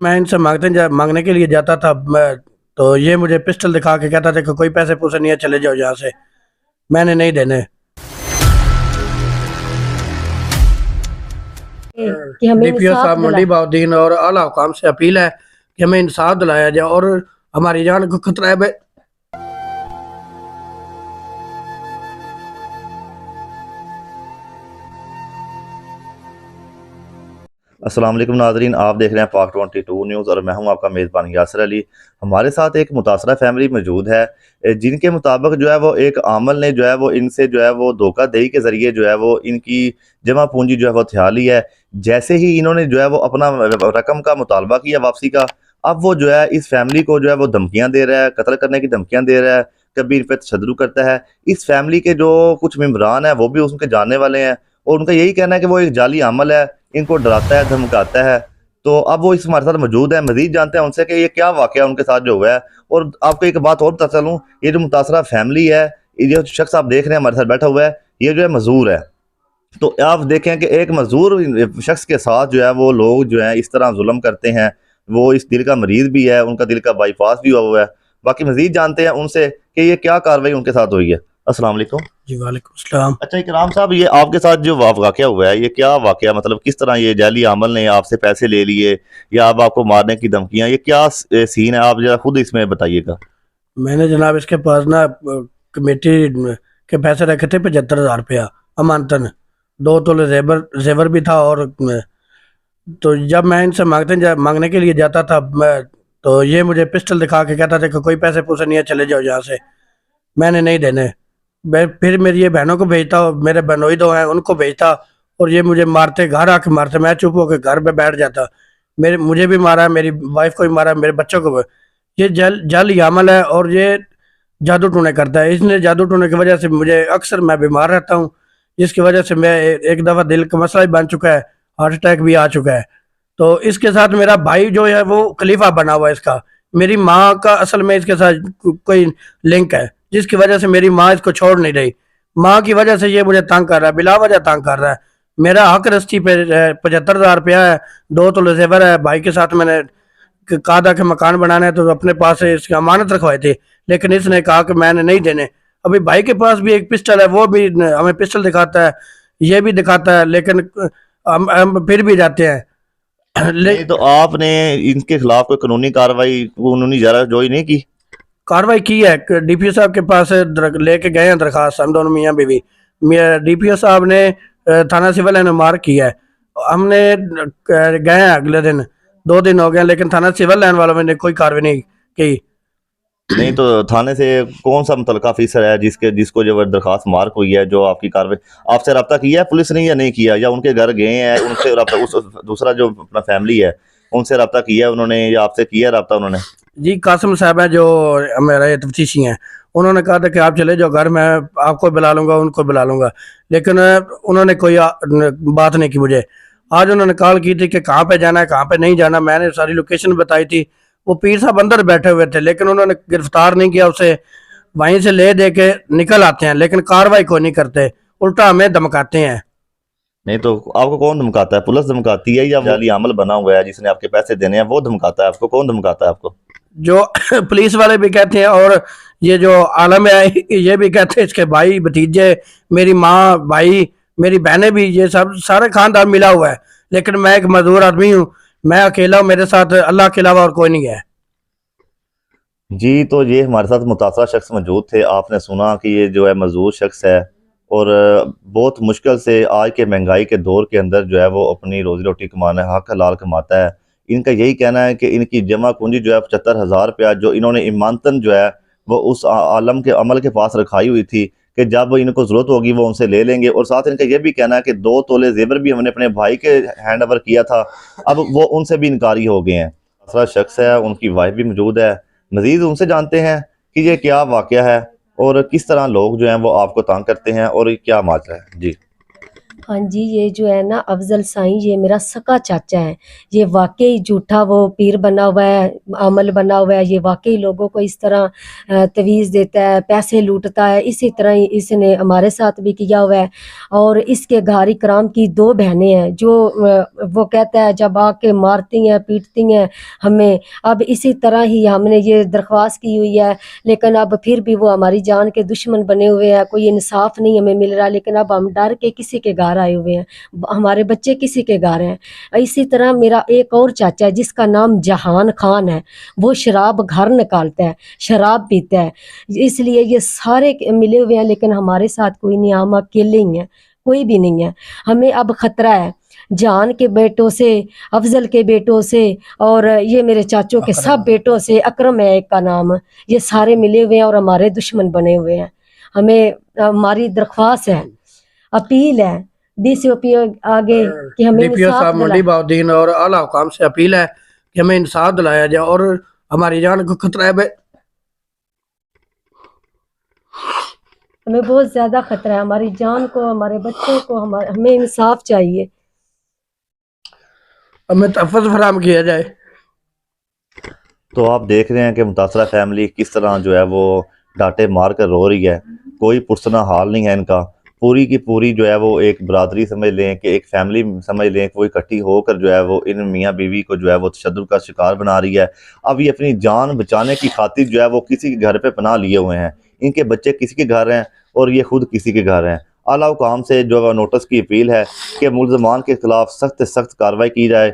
मैं इनसे मांगने के लिए जाता था। तो ये मुझे पिस्टल दिखा के कहता था कि कोई पैसे पूसे नहीं है, चले जाओ यहाँ से, मैंने नहीं देने। कि हमें डीपीओ इंसाफ साहब दिला। मंडी बहाउद्दीन और आला हुकाम से अपील है कि हमें इंसाफ दिलाया जाए और हमारी जान को खतरा है। अस्सलाम वालेकुम नाज़रीन, आप देख रहे हैं पाक 22 न्यूज़ और मैं हूं आपका मेज़बान यासर अली। हमारे साथ एक मुतासरा फैमिली मौजूद है, जिनके मुताबिक जो है वो एक आमल ने जो है वो इनसे जो है वो धोखाधड़ी के ज़रिए जो है वो इनकी जमा पूंजी जो है वो थिया ली है। जैसे ही इन्होंने जो है वो अपना रकम का मुतालबा किया वापसी का, अब वो जो है इस फैमिली को जो है वो धमकियाँ दे रहा है, कत्ल करने की धमकियाँ दे रहा है, कभी इन पर तशद्दुद करता है। इस फैमिली के जो कुछ मेम्बरान हैं वो भी उनके जानने वाले हैं और उनका यही कहना है कि वो एक जाली अमल है, इनको डराता है, धमकाता है। तो अब वो इस हमारे साथ मौजूद है, मज़ीद जानते हैं उनसे कि ये क्या वाक़या उनके साथ जो हुआ है। और आपको एक बात और बताता चलूँ, ये जो मुतासरा फैमिली है, ये जो शख्स आप देख रहे हैं हमारे साथ बैठा हुआ है, ये जो है मज़दूर है। तो आप देखें कि एक मज़दूर शख्स के साथ जो है वो लोग जो है इस तरह जुल्म करते हैं। वो इस दिल का मरीज़ भी है, उनका दिल का बाईपास भी हुआ हुआ है। बाकी मज़ीद जानते हैं उनसे कि ये क्या कार्रवाई उनके साथ हुई है। अस्सलाम वालेकुम। जी वालेकुम सलाम। अच्छा इकराम साहब, ये आपके साथ जो वाक़या हुआ है, ये क्या वाक़या, मतलब किस तरह ये जाली आमल ने आपसे पैसे ले लिए या अब आपको मारने की धमकियाँ, ये क्या सीन है, आप ज़रा खुद इसमें बताइएगा। मैंने जनाब इसके पास ना कमेटी के पैसे रखे थे 75,000 रुपया अमानतन, 2 तोले जेवर भी था। और तो जब मैं इनसे मांगने के लिए जाता था, तो ये मुझे पिस्टल दिखा के कहता था कि कोई पैसे पूसे नहीं है, चले जाओ यहाँ से, मैंने नहीं देने। मैं फिर मेरी ये बहनों को भेजता, मेरे बहनोई दो हैं उनको भेजता, और ये मुझे मारते, घर आके मारते। मैं चुप होकर घर पे बैठ जाता। मुझे भी मारा, मेरी वाइफ को भी मारा, मेरे बच्चों को भी। ये जल यामल है और ये जादू टूने करता है। इसने जादू टूने की वजह से मुझे अक्सर मैं बीमार रहता हूँ, जिसकी वजह से मैं एक दफ़ा दिल का मसला भी बन चुका है, हार्ट अटैक भी आ चुका है। तो इसके साथ मेरा भाई जो है वो खलीफा बना हुआ है इसका। मेरी माँ का असल में इसके साथ कोई लिंक है, जिसकी वजह से मेरी माँ इसको छोड़ नहीं रही। माँ की वजह से ये मुझे तंग कर रहा है, बिला वजह तंग कर रहा है। मेरा हक रस्ती पे 75,000 रुपया है, 2 तोले जेवर है। भाई के साथ मैंने कहा था कि मकान बनाना है, तो अपने पास से इसकी अमानत रखवाई थी, लेकिन इसने कहा कि मैंने नहीं देने। अभी भाई के पास भी एक पिस्टल है, वो भी हमें पिस्टल दिखाता है, ये भी दिखाता है, लेकिन हम फिर भी जाते हैं। नहीं तो आपने इनके खिलाफ कोई कानूनी कार्रवाई, कानूनी जरा जोई नहीं की? कार्रवाई की है, डीपीओ साहब के पास लेके गए हैं दरखास्त, हम दोनों मियाँ बीवी। डीपीओ साहब ने थाना सिविल लाइन में मार्क किया है। हमने गए हैं अगले दिन, 2 दिन हो गए, लेकिन थाना सिविल लाइन वालों ने कोई कार्रवाई नहीं की। नहीं तो थाने से कौन सा मुतलका ऑफिसर है जिसको जो दरखास्त मार्क हुई है, जो आपकी कार्रवाई, आपसे रब्ता किया है पुलिस ने या नहीं किया, या उनके घर गए हैं उनसे रब्ता, उस दूसरा जो अपना फैमिली है उनसे रब्ता किया है उन्होंने, या आपसे किया है रब्ता उन्होंने? जी कासिम साहब हैं जो मेरे तफ्तीशी हैं, उन्होंने कहा था कि आप चले जाओ घर, मैं आपको बुला लूँगा, उनको बुला लूँगा, लेकिन उन्होंने कोई बात नहीं की मुझे। आज उन्होंने कॉल की थी कि कहाँ पे जाना है, कहाँ पे नहीं जाना। मैंने सारी लोकेशन बताई थी। वो पीर साहब अंदर बैठे हुए थे, लेकिन उन्होंने गिरफ्तार नहीं किया उसे। वहीं से ले दे के निकल आते हैं, लेकिन कार्रवाई को नहीं करते, उल्टा हमें धमकाते हैं। नहीं तो आपको कौन धमकाता है, पुलिस धमकाती है या जाली अमल बना हुआ है जिसने आपके पैसे देने हैं वो धमकाता है आपको? कौन धमकाता है आपको? जो पुलिस वाले भी कहते हैं, और ये जो आलम है ये भी कहते हैं, इसके भाई भतीजे, मेरी माँ, भाई, मेरी बहनें भी, ये सब सारे खानदान मिला हुआ है। लेकिन मैं एक मजदूर आदमी हूँ, मैं अकेला हूँ, मेरे साथ अल्लाह के अलावा और कोई नहीं है। जी, तो ये हमारे साथ मुतासरा शख्स मौजूद थे। आपने सुना कि ये जो है मजदूर शख्स है और बहुत मुश्किल से आज के महंगाई के दौर के अंदर जो है वो अपनी रोज़ी रोटी कमाना है, हक हलाल कमाता है। इनका यही कहना है कि इनकी जमा पूंजी जो है 75,000 रुपया जो इन्होंने ईमानतन जो है वो उस आलम के अमल के पास रखाई हुई थी कि जब इनको ज़रूरत होगी वो उनसे ले लेंगे। और साथ इनका ये भी कहना है कि 2 तोले जेवर भी हमने अपने भाई के हैंड ओवर किया था, अब वो उनसे भी इनकारी हो गए हैं। दूसरा शख्स है, उनकी वाइफ भी मौजूद है, मज़ीद उनसे जानते हैं कि ये क्या वाक़या है और किस तरह लोग जो हैं वो आपको तंग करते हैं और क्या माजरा है। जी हाँ जी, ये जो है ना अफ़ज़ल साईं, ये मेरा सगा चाचा है। ये वाक़ई झूठा वो पीर बना हुआ है, आमल बना हुआ है। ये वाक़ई लोगों को इस तरह तवीज़ देता है, पैसे लूटता है। इसी तरह ही इसने हमारे साथ भी किया हुआ है। और इसके घर इकराम की 2 बहनें हैं जो वो कहता है जब आके मारती हैं, पीटती हैं हमें। अब इसी तरह ही हमने ये दरख्वास्त की हुई है, लेकिन अब फिर भी वो हमारी जान के दुश्मन बने हुए हैं। कोई इंसाफ़ नहीं हमें मिल रहा, लेकिन अब हम डर के किसी के घर आए हुए हैं। हमारे बच्चे किसी के घर हैं। इसी तरह मेरा एक और चाचा है जिसका नाम जहान खान है। वो शराब घर निकालता है, शराब पीता है। इसलिए ये सारे मिले हुए हैं, लेकिन हमारे साथ कोई नहीं, हम अकेले ही हैं, कोई भी नहीं है। हमें अब खतरा है जान के बेटों से, अफजल के बेटों से, और ये मेरे चाचों के सब बेटों से। अकरम है एक का नाम। ये सारे मिले हुए हैं और हमारे दुश्मन बने हुए हैं। हमें हमारी दरख्वास्त है, अपील है डीसीओपी आगे कि हमें डीपीओ इंसाफ साहब मंडी बाउद्दीन और आला हुकाम से अपील है कि हमें इंसाफ दिलाया जाए और हमारी जान को खतरा है। हमें बहुत ज़्यादा खतरा है, हमारी जान को, हमारे बच्चों को, हमें इंसाफ चाहिए। हमें तहफ़्फ़ुज़ फराहम किया जाए। तो आप देख रहे हैं कि मुतासरा फैमिली किस तरह जो है वो डांटे मार कर रो रही है। कोई पुरसना हाल नहीं है इनका। पूरी की पूरी जो है वो एक बरादरी समझ लें कि एक फैमिली समझ लें, कोई इकट्ठी होकर जो है वो इन मियाँ बीवी को जो है वो तशद्दुद का शिकार बना रही है। अब ये अपनी जान बचाने की खातिर जो है वो किसी के घर पे पनाह लिए हुए हैं। इनके बच्चे किसी के घर हैं और ये खुद किसी के घर हैं। आला हुकाम से जो है नोटिस की अपील है कि मुलजमान के खिलाफ सख्त से सख्त कार्रवाई की जाए।